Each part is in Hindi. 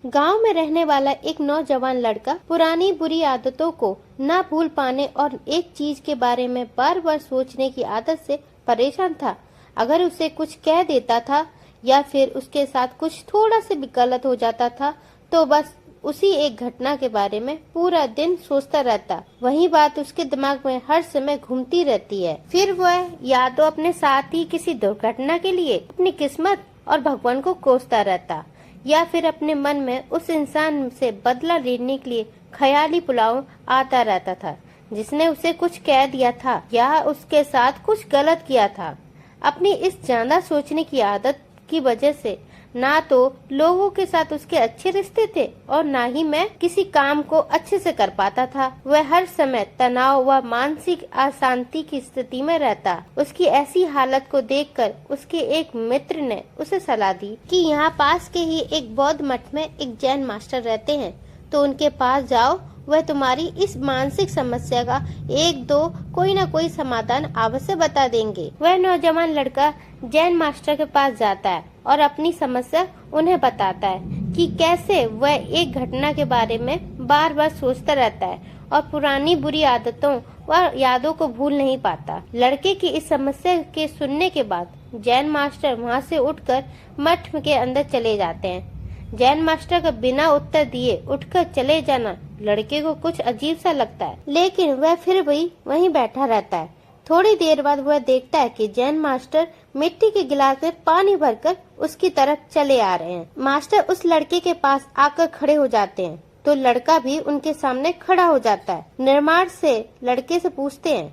गांव में रहने वाला एक नौजवान लड़का पुरानी बुरी आदतों को ना भूल पाने और एक चीज के बारे में बार बार सोचने की आदत से परेशान था। अगर उसे कुछ कह देता था या फिर उसके साथ कुछ थोड़ा से भी गलत हो जाता था तो बस उसी एक घटना के बारे में पूरा दिन सोचता रहता। वही बात उसके दिमाग में हर समय घूमती रहती है। फिर वह या तो अपने साथ ही किसी दुर्घटना के लिए अपनी किस्मत और भगवान को कोसता रहता या फिर अपने मन में उस इंसान से बदला लेने के लिए ख्याली पुलाव आता रहता था जिसने उसे कुछ कह दिया था या उसके साथ कुछ गलत किया था। अपनी इस ज्यादा सोचने की आदत की वजह से ना तो लोगों के साथ उसके अच्छे रिश्ते थे और ना ही मैं किसी काम को अच्छे से कर पाता था। वह हर समय तनाव व मानसिक अशांति की स्थिति में रहता। उसकी ऐसी हालत को देखकर उसके एक मित्र ने उसे सलाह दी कि यहाँ पास के ही एक बौद्ध मठ में एक जैन मास्टर रहते हैं, तो उनके पास जाओ, वह तुम्हारी इस मानसिक समस्या का एक दो कोई न कोई समाधान अवश्य बता देंगे। वह नौजवान लड़का जैन मास्टर के पास जाता है और अपनी समस्या उन्हें बताता है कि कैसे वह एक घटना के बारे में बार बार सोचता रहता है और पुरानी बुरी आदतों व यादों को भूल नहीं पाता। लड़के की इस समस्या के सुनने के बाद जैन मास्टर वहां से उठकर मठ के अंदर चले जाते हैं। जैन मास्टर का बिना उत्तर दिए उठकर चले जाना लड़के को कुछ अजीब सा लगता है, लेकिन वह फिर भी वहीं बैठा रहता है। थोड़ी देर बाद वह देखता है कि जैन मास्टर मिट्टी के गिलास में पानी भरकर उसकी तरफ चले आ रहे हैं। मास्टर उस लड़के के पास आकर खड़े हो जाते हैं तो लड़का भी उनके सामने खड़ा हो जाता है। निर्माण से लड़के से पूछते हैं,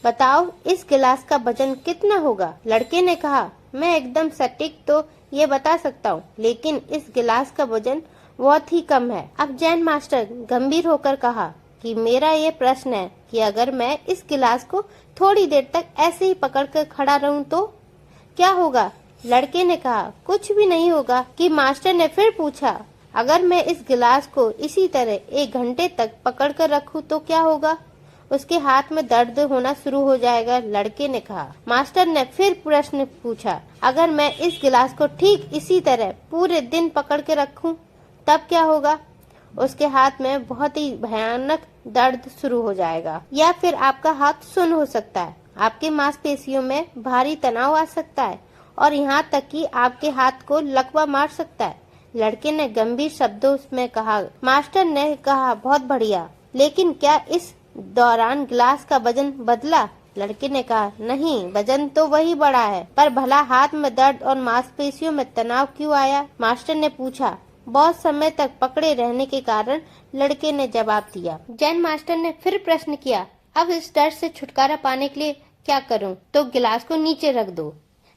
बताओ इस गिलास का वजन कितना होगा? लड़के ने कहा, मैं एकदम सटीक तो ये बता सकता हूँ, लेकिन इस गिलास का वजन बहुत ही कम है। अब जैन मास्टर गंभीर होकर कहा कि मेरा ये प्रश्न है कि अगर मैं इस गिलास को थोड़ी देर तक ऐसे ही पकड़कर खड़ा रहूं तो क्या होगा? लड़के ने कहा, कुछ भी नहीं होगा। कि मास्टर ने फिर पूछा, अगर मैं इस गिलास को इसी तरह 1 घंटे तक पकड़कर रखूं तो क्या होगा? उसके हाथ में दर्द होना शुरू हो जाएगा। लड़के ने कहा। मास्टर ने फिर प्रश्न पूछा, अगर मैं इस गिलास को ठीक इसी तरह पूरे दिन पकड़ के रखूं तब क्या होगा? उसके हाथ में बहुत ही भयानक दर्द शुरू हो जाएगा या फिर आपका हाथ सुन्न हो सकता है, आपके मांसपेशियों में भारी तनाव आ सकता है और यहाँ तक कि आपके हाथ को लकवा मार सकता है। लड़के ने गंभीर शब्दों में कहा। मास्टर ने कहा, बहुत बढ़िया, लेकिन क्या इस दौरान गिलास का वजन बदला? लड़के ने कहा, नहीं, वजन तो वही बढ़ा है, पर भला हाथ में दर्द और मांसपेशियों में तनाव क्यों आया? मास्टर ने पूछा। बहुत समय तक पकड़े रहने के कारण लड़के ने जवाब दिया। जैन मास्टर ने फिर प्रश्न किया, अब इस डर से छुटकारा पाने के लिए क्या करूं? तो गिलास को नीचे रख दो।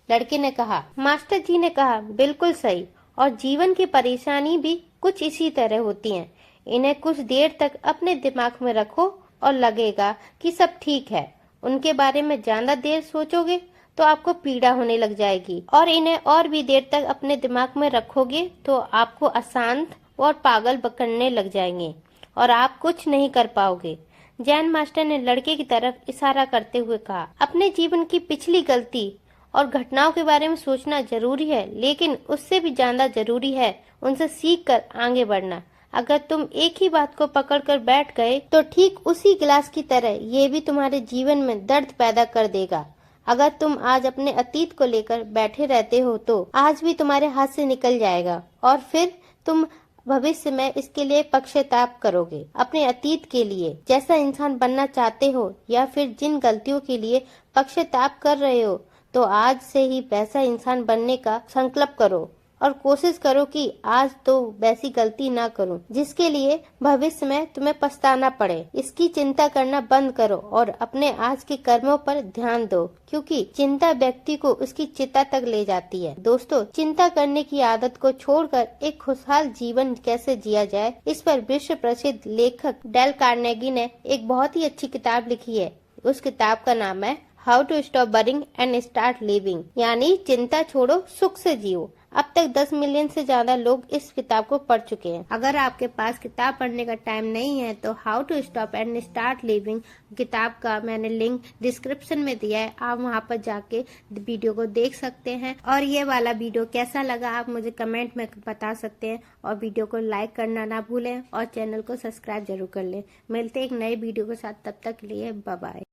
लड़के ने कहा। मास्टर जी ने कहा, बिल्कुल सही, और जीवन की परेशानी भी कुछ इसी तरह होती है। इन्हें कुछ देर तक अपने दिमाग में रखो और लगेगा कि सब ठीक है। उनके बारे में ज्यादा देर सोचोगे तो आपको पीड़ा होने लग जाएगी और इन्हें और भी देर तक अपने दिमाग में रखोगे तो आपको अशांत और पागल करने लग जाएंगे और आप कुछ नहीं कर पाओगे। जैन मास्टर ने लड़के की तरफ इशारा करते हुए कहा, अपने जीवन की पिछली गलती और घटनाओं के बारे में सोचना जरूरी है, लेकिन उससे भी ज्यादा जरूरी है उनसे सीख कर आगे बढ़ना। अगर तुम एक ही बात को पकड़कर बैठ गए तो ठीक उसी गिलास की तरह ये भी तुम्हारे जीवन में दर्द पैदा कर देगा। अगर तुम आज अपने अतीत को लेकर बैठे रहते हो तो आज भी तुम्हारे हाथ से निकल जाएगा और फिर तुम भविष्य में इसके लिए पश्चाताप करोगे। अपने अतीत के लिए जैसा इंसान बनना चाहते हो या फिर जिन गलतियों के लिए पश्चाताप कर रहे हो तो आज से ही वैसा इंसान बनने का संकल्प करो और कोशिश करो कि आज तो वैसी गलती ना करूं जिसके लिए भविष्य में तुम्हें पछताना पड़े। इसकी चिंता करना बंद करो और अपने आज के कर्मों पर ध्यान दो, क्योंकि चिंता व्यक्ति को उसकी चिता तक ले जाती है। दोस्तों, चिंता करने की आदत को छोड़कर एक खुशहाल जीवन कैसे जिया जाए, इस पर विश्व प्रसिद्ध लेखक डेल कार्नेगी ने एक बहुत ही अच्छी किताब लिखी है। उस किताब का नाम है how to stop worrying and start living, यानी चिंता छोड़ो, सुख से जियो। अब तक 10 मिलियन से ज्यादा लोग इस किताब को पढ़ चुके हैं। अगर आपके पास किताब पढ़ने का टाइम नहीं है तो how to stop and start living किताब का मैंने लिंक डिस्क्रिप्शन में दिया है, आप वहां पर जाके वीडियो को देख सकते हैं। और ये वाला वीडियो कैसा लगा आप मुझे कमेंट में बता सकते हैं, और वीडियो को लाइक करना ना भूलें और चैनल को सब्सक्राइब जरूर कर लें। मिलते हैं एक नए वीडियो के साथ, तब तक के लिए बाय बाय।